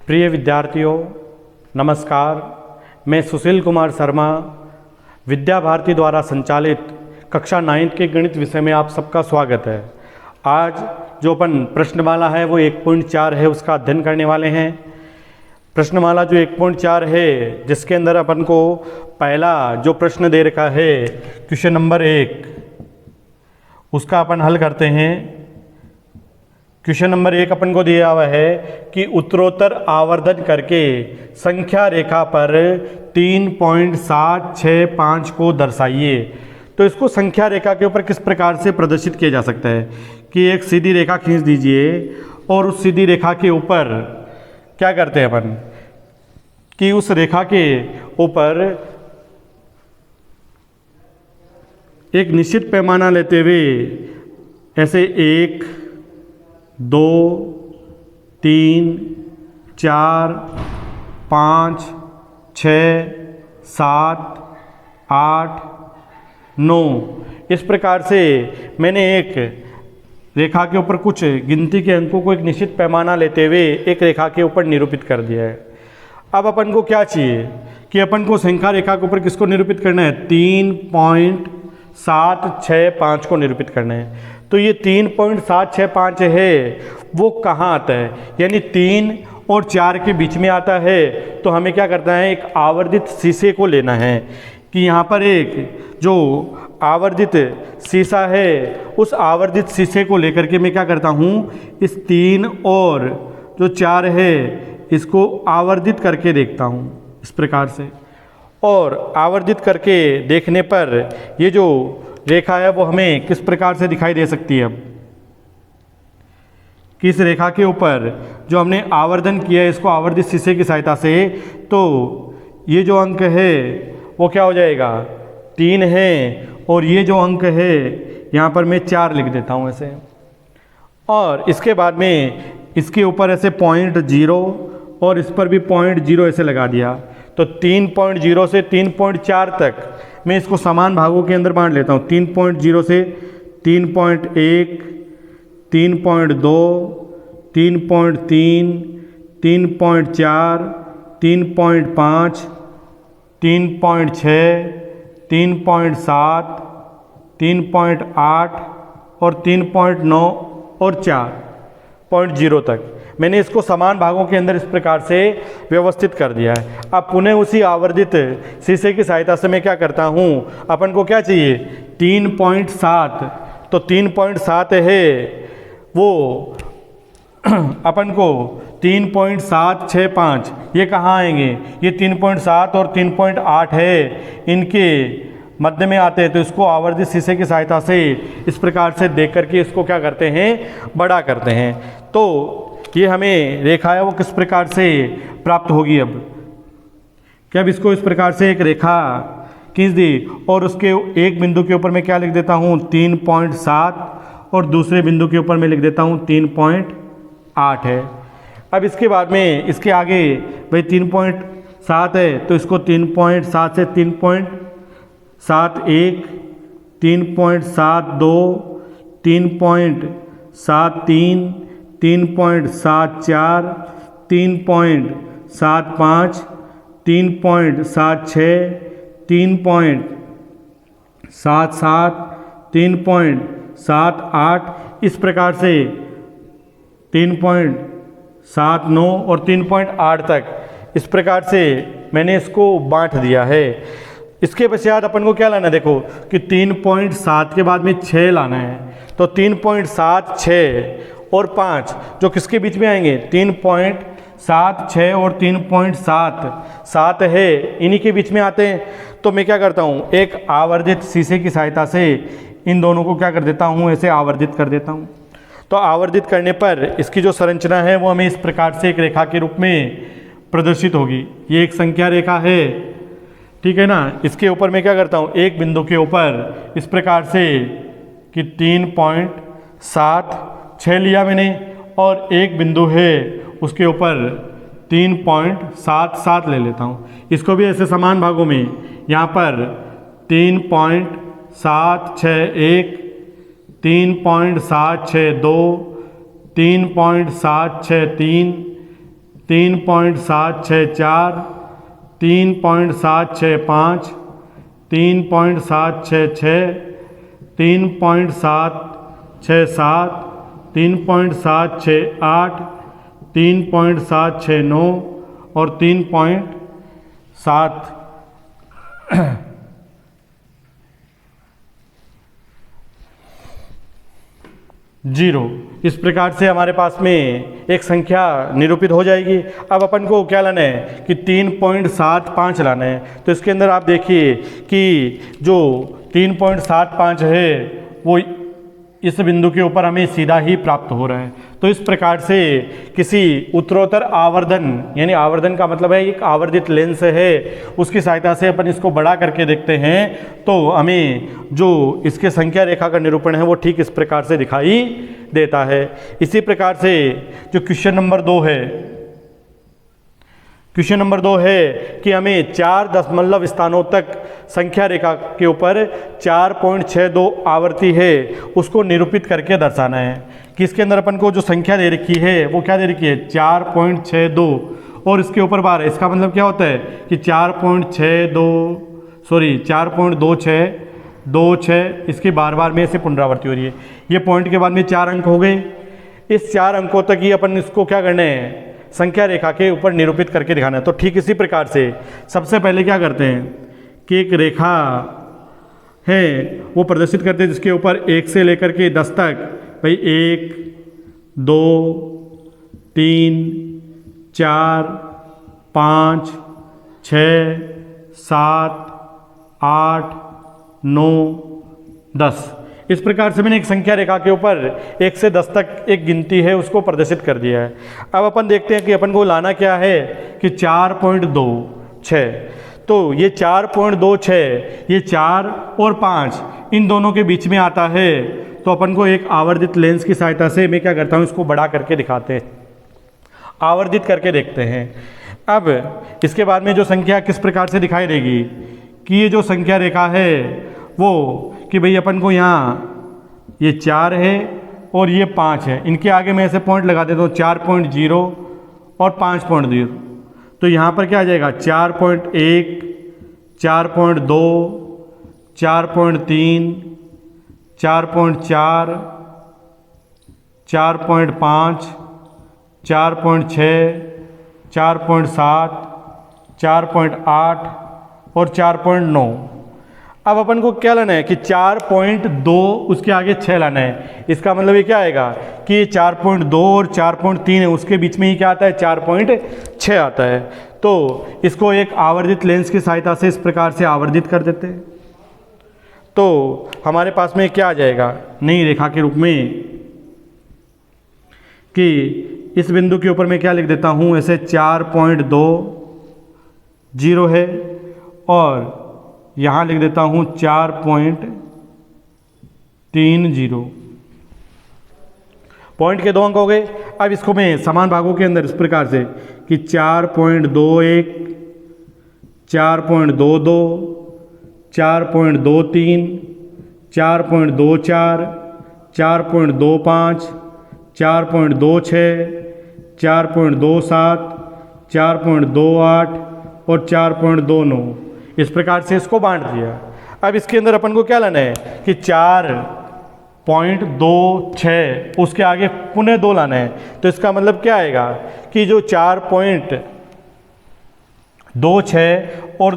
प्रिय विद्यार्थियों, नमस्कार। मैं सुशील कुमार शर्मा विद्या भारती द्वारा संचालित कक्षा 9 के गणित विषय में आप सबका स्वागत है। आज जो अपन प्रश्नमाला है वो 1.4 है, उसका अध्ययन करने वाले हैं। प्रश्नमाला जो 1.4 है, जिसके अंदर अपन को पहला जो प्रश्न दे रखा है क्वेश्चन नंबर 1, उसका अपन हल करते हैं। क्वेश्चन नंबर 1 अपन को दिया हुआ है कि उत्तरोत्तर आवर्धन करके संख्या रेखा पर 3.765 को दर्शाइए। तो इसको संख्या रेखा के ऊपर किस प्रकार से प्रदर्शित किया जा सकता है कि एक सीधी रेखा खींच दीजिए और उस सीधी रेखा के ऊपर क्या करते हैं अपन कि उस रेखा के ऊपर एक निश्चित पैमाना लेते हुए ऐसे 1, 2, 3, 4, 5, 6, 7, 8, 9 इस प्रकार से मैंने एक रेखा के ऊपर कुछ गिनती के अंकों को एक निश्चित पैमाना लेते हुए एक रेखा के ऊपर निरूपित कर दिया है। अब अपन को क्या चाहिए कि अपन को संख्या रेखा के ऊपर किसको निरूपित करना है? 3.765 को निरूपित करना है। तो ये 3.765 है, वो कहाँ आता है? यानी 3 और 4 के बीच में आता है। तो हमें क्या करना है? एक आवर्धित शीशे को लेना है कि यहाँ पर एक जो आवर्धित शीशा है, उस आवर्धित शीशे को लेकर के मैं क्या करता हूँ, इस 3 और जो 4 है इसको आवर्धित करके देखता हूँ इस प्रकार से। और आवर्धित करके देखने पर ये जो रेखा है वो हमें किस प्रकार से दिखाई दे सकती है? अब किस रेखा के ऊपर जो हमने आवर्धन किया है इसको आवर्धित शीशे की सहायता से, तो ये जो अंक है वो क्या हो जाएगा? 3 है। और ये जो अंक है यहाँ पर मैं 4 लिख देता हूँ ऐसे। और इसके बाद में इसके ऊपर ऐसे 0.0 और इस पर भी 0.0 ऐसे लगा दिया। तो 3.0 से 3.4 तक मैं इसको समान भागों के अंदर बांट लेता हूँ। 3.0 से 3.1, 3.2, 3.3, 3.4, 3.5, 3.6, 3.7, 3.8 और 3.9 और 4.0 तक मैंने इसको समान भागों के अंदर इस प्रकार से व्यवस्थित कर दिया है। अब पुनः उसी आवर्धित शीशे की सहायता से मैं क्या करता हूँ, अपन को क्या चाहिए? 3.7। तो 3.7 है वो अपन को 3.765 ये कहाँ आएंगे? ये 3.7 और 3.8 है, इनके मध्य में आते हैं। तो इसको आवर्धित शीशे की सहायता से इस प्रकार से देख करके इसको क्या करते हैं? बड़ा करते हैं। तो ये हमें रेखा है वो किस प्रकार से प्राप्त होगी? अब क्या अब इसको इस प्रकार से एक रेखा खींच दी और उसके एक बिंदु के ऊपर मैं क्या लिख देता हूँ? 3.7 और दूसरे बिंदु के ऊपर मैं लिख देता हूँ 3.8 है। अब इसके बाद में इसके आगे भाई 3.7 है, तो इसको 3.7 से 3.71, 3.72, 3.73, 3.74, 3.75, 3.76, 3.77, 3.78 इस प्रकार से 3.79 और 3.8 तक इस प्रकार से मैंने इसको बांट दिया है। इसके पश्चात अपन को क्या लाना है? देखो कि 3.7 के बाद में 6 लाना है। तो 3.7, 6 और 5 जो किसके बीच में आएंगे? 3.7, 6 और 3.7 है, इन्हीं के बीच में आते हैं। तो मैं क्या करता हूँ? एक आवर्धित शीशे की सहायता से इन दोनों को क्या कर देता हूँ? ऐसे आवर्धित कर देता हूँ। तो आवर्धित करने पर इसकी जो संरचना है वो हमें इस प्रकार से एक रेखा के रूप में प्रदर्शित होगी। ये एक संख्या रेखा है, ठीक है ना। इसके ऊपर मैं क्या करता हूँ? एक बिंदु के ऊपर इस प्रकार से कि 3.76 लिया मैंने, और एक बिंदु है उसके ऊपर 3.77 ले लेता हूँ। इसको भी ऐसे समान भागों में यहाँ पर 3.761, 3.762, 3.763, 3.764, 3.765, 3.766, 3.767, 3.768, 3.769 और 3.7 जीरो। इस प्रकार से हमारे पास में एक संख्या निरूपित हो जाएगी। अब अपन को क्या लाना है कि 3.75 लाना है। तो इसके अंदर आप देखिए कि जो 3.75 है वो इस बिंदु के ऊपर हमें सीधा ही प्राप्त हो रहा है। तो इस प्रकार से किसी उत्तरोत्तर आवर्धन, यानी आवर्धन का मतलब है एक आवर्धित लेंस है, उसकी सहायता से अपन इसको बड़ा करके देखते हैं तो हमें जो इसके संख्या रेखा का निरूपण है वो ठीक इस प्रकार से दिखाई देता है। इसी प्रकार से जो क्वेश्चन नंबर 2 है, क्वेश्चन नंबर 2 है कि हमें 4 दशमलव स्थानों तक संख्या रेखा के ऊपर 4.62 आवर्ती है उसको निरूपित करके दर्शाना है। कि इसके अंदर अपन को जो संख्या दे रखी है वो क्या दे रखी है 4.62 और इसके ऊपर बार है। इसका मतलब क्या होता है कि 4.26 इसकी बार बार में से पुनरावृत्ति हो रही है। ये पॉइंट के बाद में 4 अंक हो गए। इस 4 अंकों तक ही अपन इसको क्या करना है संख्या रेखा के ऊपर निरूपित करके दिखाना है। तो ठीक इसी प्रकार से सबसे पहले क्या करते हैं कि एक रेखा है वो प्रदर्शित करते हैं जिसके ऊपर 1 से लेकर के 10 तक भाई 1 2 3 4 5 6 7 8 9 10 इस प्रकार से मैंने एक संख्या रेखा के ऊपर 1 से 10 तक एक गिनती है उसको प्रदर्शित कर दिया है। अब अपन देखते हैं कि अपन को लाना क्या है कि 4.26। तो ये 4.26 ये 4 और 5 इन दोनों के बीच में आता है। तो अपन को एक आवर्धित लेंस की सहायता से मैं क्या करता हूँ इसको बड़ा करके दिखाते हैं, आवर्धित करके देखते हैं। अब इसके बाद में जो संख्या किस प्रकार से दिखाई देगी कि ये जो संख्या रेखा है वो कि भाई अपन को यहाँ ये 4 है और ये 5 है, इनके आगे मैं ऐसे पॉइंट लगा देता हूँ 4.0 और 5.0। तो यहाँ पर क्या आ जाएगा 4.1 4.2 4.3 4.4 4.5 4.6 4.7 4.8 और 4.9। अब अपन को क्या लाना है कि 4.2 उसके आगे 6 लाना है। इसका मतलब ये क्या आएगा कि 4.2 और 4.3 है उसके बीच में ही क्या आता है 4.6 आता है। तो इसको एक आवर्धित लेंस की सहायता से इस प्रकार से आवर्धित कर देते हैं। तो हमारे पास में क्या आ जाएगा नई रेखा के रूप में कि इस बिंदु के ऊपर मैं क्या लिख देता हूँ ऐसे 4.20 है और यहाँ लिख देता हूँ 4.30। पॉइंट के 2 अंक हो गए। अब इसको मैं समान भागों के अंदर इस प्रकार से कि 4.21 4.22 4.23 4.24 4.25 4.26 4.27 4.28 और 4.29 इस प्रकार से इसको बांट दिया। अब इसके अंदर अपन को क्या लाना है कि 4.26 उसके आगे पुनः 2 लाना है। तो इसका मतलब क्या आएगा कि जो 4.26 और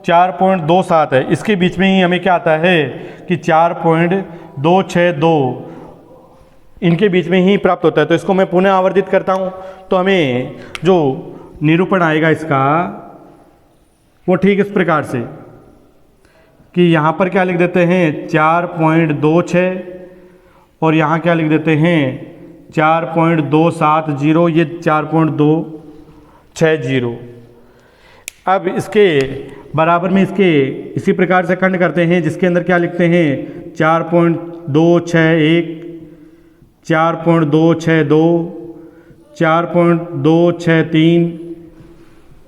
4.27 है इसके बीच में ही हमें क्या आता है कि 4.262 इनके बीच में ही प्राप्त होता है। तो इसको मैं पुनः आवर्धित करता हूँ तो हमें जो निरूपण आएगा इसका वो ठीक इस प्रकार से कि यहाँ पर क्या लिख देते हैं 4.26 और यहाँ क्या लिख देते हैं 4.270 ये 4.260। अब इसके बराबर में इसके इसी प्रकार से खंड करते हैं जिसके अंदर क्या लिखते हैं 4.261 4.262 4.263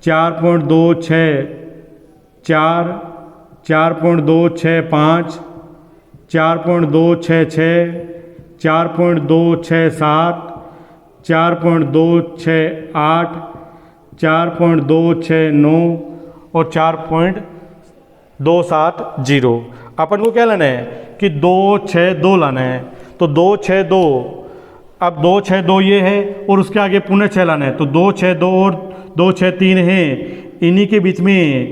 4.264 4.265 4.266 4.267 4.268 4.269 और 4.270। अपन को क्या लाना है कि 262 लाना है। तो 262, अब 262 ये है और उसके आगे पुनः 6 लाना है। तो 262 और 263 है, इन्हीं के बीच में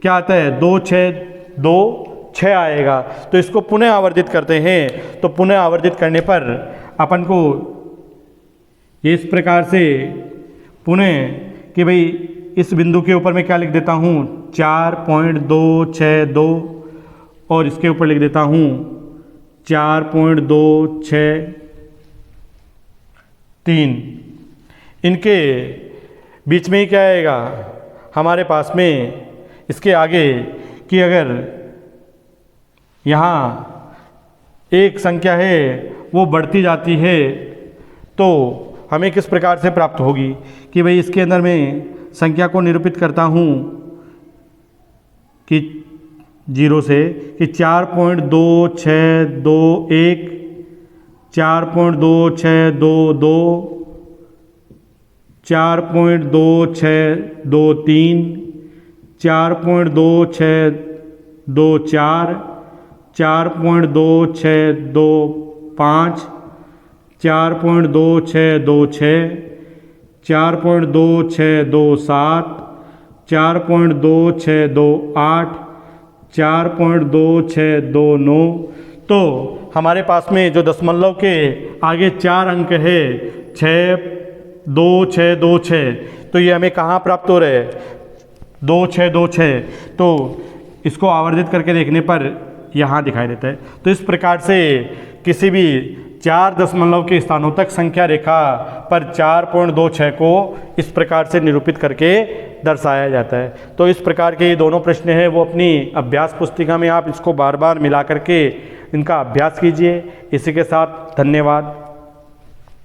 क्या आता है 262 आएगा। तो इसको पुनः आवर्धित करते हैं। तो पुनः आवर्धित करने पर अपन को इस प्रकार से पुनः कि भाई इस बिंदु के ऊपर मैं क्या लिख देता हूँ 4.262 और इसके ऊपर लिख देता हूँ 4.263। इनके बीच में ही क्या आएगा हमारे पास में, इसके आगे कि अगर यहाँ एक संख्या है वो बढ़ती जाती है तो हमें किस प्रकार से प्राप्त होगी कि भाई इसके अंदर मैं संख्या को निरूपित करता हूँ कि 0 से कि 4.2621, 4.2622, 4.2623, 4.2624, 4.2625, 4.2626, 4.2627, 4.2628, 4.2629। तो हमारे पास में जो दशमलव के आगे 4 अंक है 62626, तो ये हमें कहाँ प्राप्त हो रहे हैं 2626। तो इसको आवर्धित करके देखने पर यहाँ दिखाई देता है। तो इस प्रकार से किसी भी 4 दशमलव के स्थानों तक संख्या रेखा पर 4.26 को इस प्रकार से निरूपित करके दर्शाया जाता है। तो इस प्रकार के ये दोनों प्रश्न हैं वो अपनी अभ्यास पुस्तिका में आप इसको बार बार मिला करके इनका अभ्यास कीजिए। इसी के साथ धन्यवाद।